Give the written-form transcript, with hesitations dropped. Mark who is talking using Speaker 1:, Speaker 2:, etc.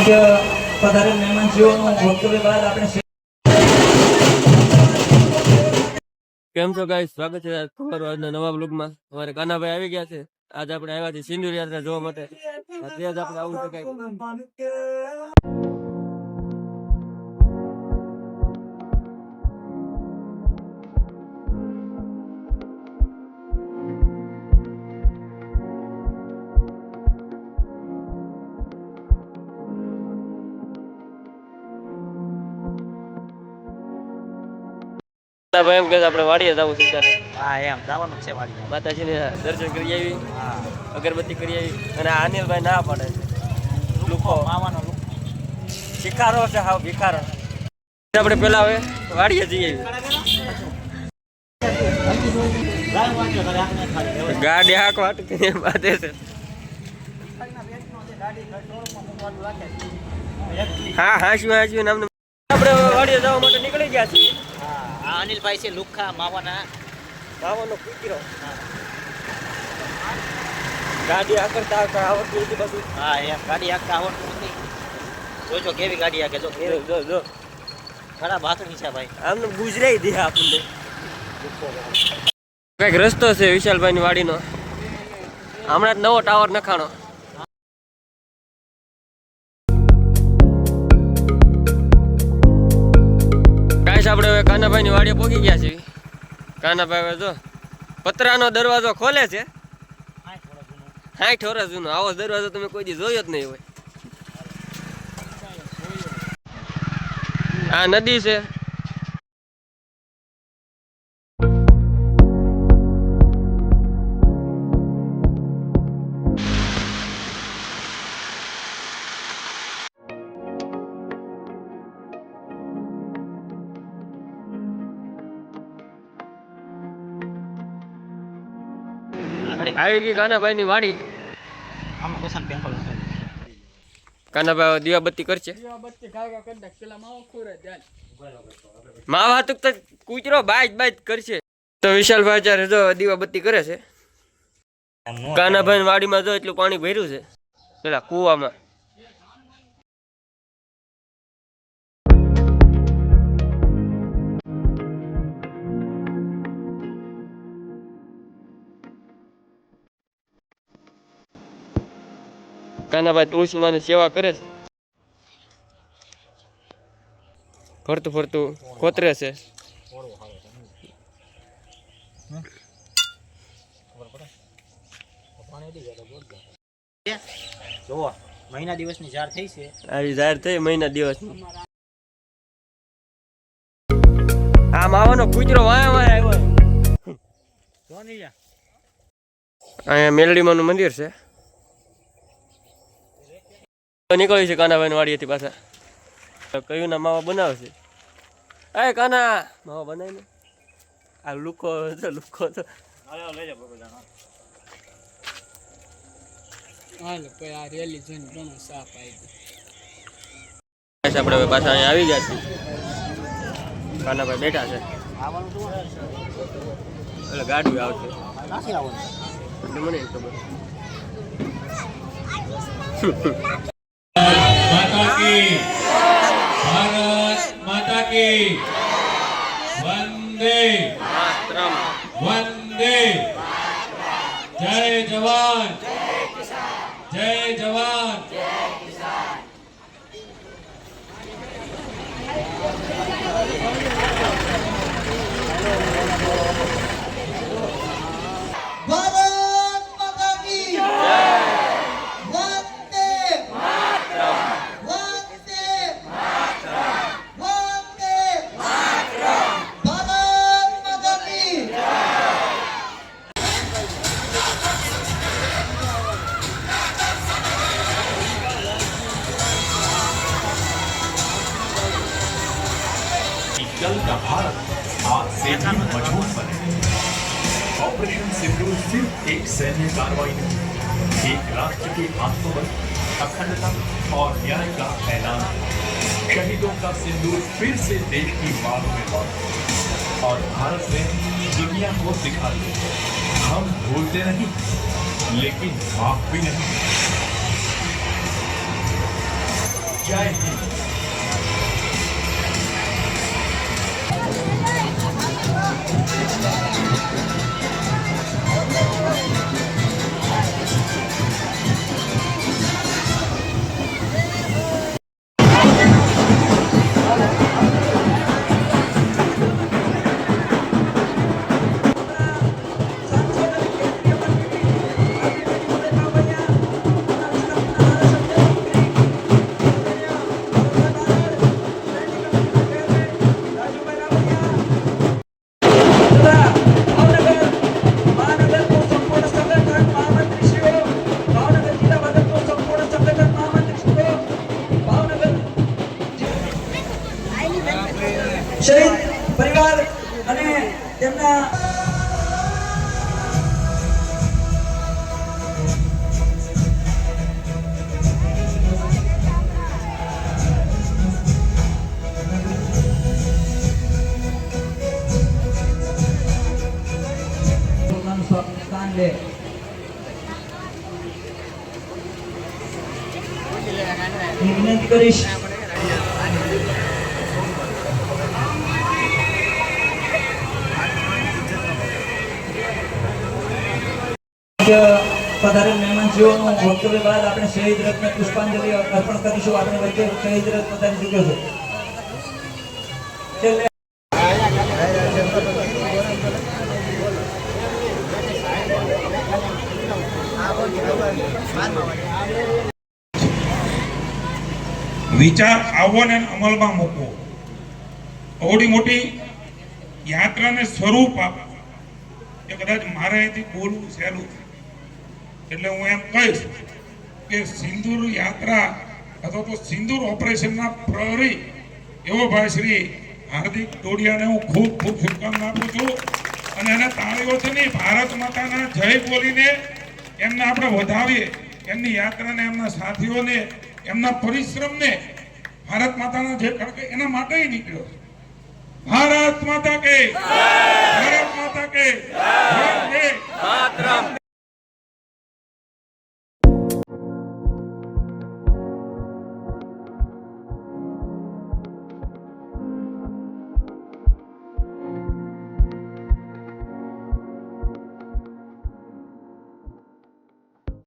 Speaker 1: પધારેલ મહેમાનજીઓનું વક્તવ્ય બાદ આપણે
Speaker 2: કેમ છો ગાઈસ, સ્વાગત છે તમારું આજના નવા બ્લોગમાં। અમારે કાનાભાઈ આવી ગયા છે। આજ આપણે આવ્યા છીએ સિંદૂર યાત્રા જોવા માટે। અત્યારે આપણે આવું છે કઈ ભાઈ એમ કે આપણે વાડીએ જવું છે ત્યારે।
Speaker 3: હા એમ જવાનું છે વાડીએ।
Speaker 2: માતાજીને દર્શન કરી આવી, અગરબત્તી કરી આવી, અને અનિલભાઈ ના પાડે લુખો
Speaker 3: માવાનો
Speaker 2: શિખારો છે, હાવ ભિખારો। આપણે પેલા હવે વાડીએ જઈએ। ગાડી હાક વાટ કરીને બાંધે છે। હા હાંસવી હાંસવી નામને આપણે વાડીએ જવા માટે નીકળી ગયા છીએ।
Speaker 3: હા અનિલભાઈ છે લુખા માવાનો
Speaker 2: કૂતરો। ગાડી આકરતા આવડતી હતી બધું।
Speaker 3: હા એમ ગાડી હાંકતા આવડતું નથી। જોજો કેવી ગાડી હાંકે, જો
Speaker 2: જો
Speaker 3: ખરાબ હાથણી છે ભાઈ,
Speaker 2: આમને ગુજરાઈ દે આપણને। કઈક રસ્તો છે વિશાલભાઈ ની વાડીનો, હમણાં જ નવો ટાવર નખાણો। ગાઈસ આપણે હવે કાનાભાઈ ની વાડીએ પહોંચી ગયા છીએ। કાનાભાઈ હવે જો પતરાનો દરવાજો ખોલે છે। 60 વર્ષ જૂનો આવો દરવાજો તમે કોઈ દી જોયો જ નહીં હોય। આ નદી છે। આવી ગઈ કાનાભાઈ ની વાડી। કાનાભાઈ દીવાબત્તી કરશે। માવા તો કૂતરો બાજ કરશે। તો વિશાલભાઈ અત્યારે જો દીવાબત્તી કરે છે। કાનાભાઈ વાડીમાં જો એટલું પાણી ભર્યું છે પેલા કુવામાં। કાનાભાઈ તુલસી માની સેવા કરે છે, ફરતું ફરતું ખોતરે છે।
Speaker 3: જોવો મહિના દિવસની જાર થઈ છે,
Speaker 2: આવી જાહેર થઈ મહિના દિવસની। આ માવાનો કૂતરો વાયા વાયા આવ્યો। અહીંયા મેલડીમાનું મંદિર છે। નીકળી છે કાનાભાઈ વાડીએથી પાછા। કયું ના માવા બનાવશે? એ કાના માવા બનાવીને આ લુકો તો આપણે હવે પાછા અહીંયા આવી ગયા છીએ। કાનાભાઈ બેઠા છે, એટલે ગાડી આવશે એટલે મને ખબર।
Speaker 4: माता की भारत माता की वंदे
Speaker 2: માતરમ।
Speaker 4: वंदे जय जवान जय जवान।
Speaker 5: कल का भारत आज से भी मजबूत बने। ऑपरेशन सिंदूर सिर्फ एक सैन्य कार्रवाई नहीं, एक राष्ट्र के आत्मबल, अखंडता और न्याय का ऐलान है। शहीदों का सिंदूर फिर से देश की बाहों में लौटा और भारत ने दुनिया को दिखा दिया, हम भूलते नहीं लेकिन माफ भी नहीं। જય હિન્દ.
Speaker 1: શહીદ પરિવાર અને તેમના સ્થાન લે. હું વિનંતી કરીશ પધારેલ મહેમાનજીઓનું વક્તવ્ય બાદ આપણે શહીદ રત્ન પુષ્પાંજલિ અર્પણ કરીશું. આપણે વચ્ચે શહીદ રત્ન પધારી ચૂક્યો છે. છેલ્લે
Speaker 6: વિચાર આવો ને અમલમાં મૂકવો. આવડી મોટી યાત્રાને સ્વરૂપ આપો એ કદાચ મારે અહીંથી બોલવું સહેલું છે. એટલે હું એમ કહીશ કે સિંદૂર યાત્રા અથવા તો સિંદૂર ઓપરેશનના પ્રહરી એવો ભાઈ શ્રી હાર્દિક ટોડિયાને હું ખૂબ ખૂબ શુભકામના આપું છું. અને એને તાળીઓથી ભારત માતાના જય બોલીને એમને આપણે વધાવીએ. એમની યાત્રાને, એમના સાથીઓને, એમના પરિશ્રમને ભારત માતાના જે ખડકે એના માટે નીકળ્યો. ભારત માતા કે ભારત માતા કે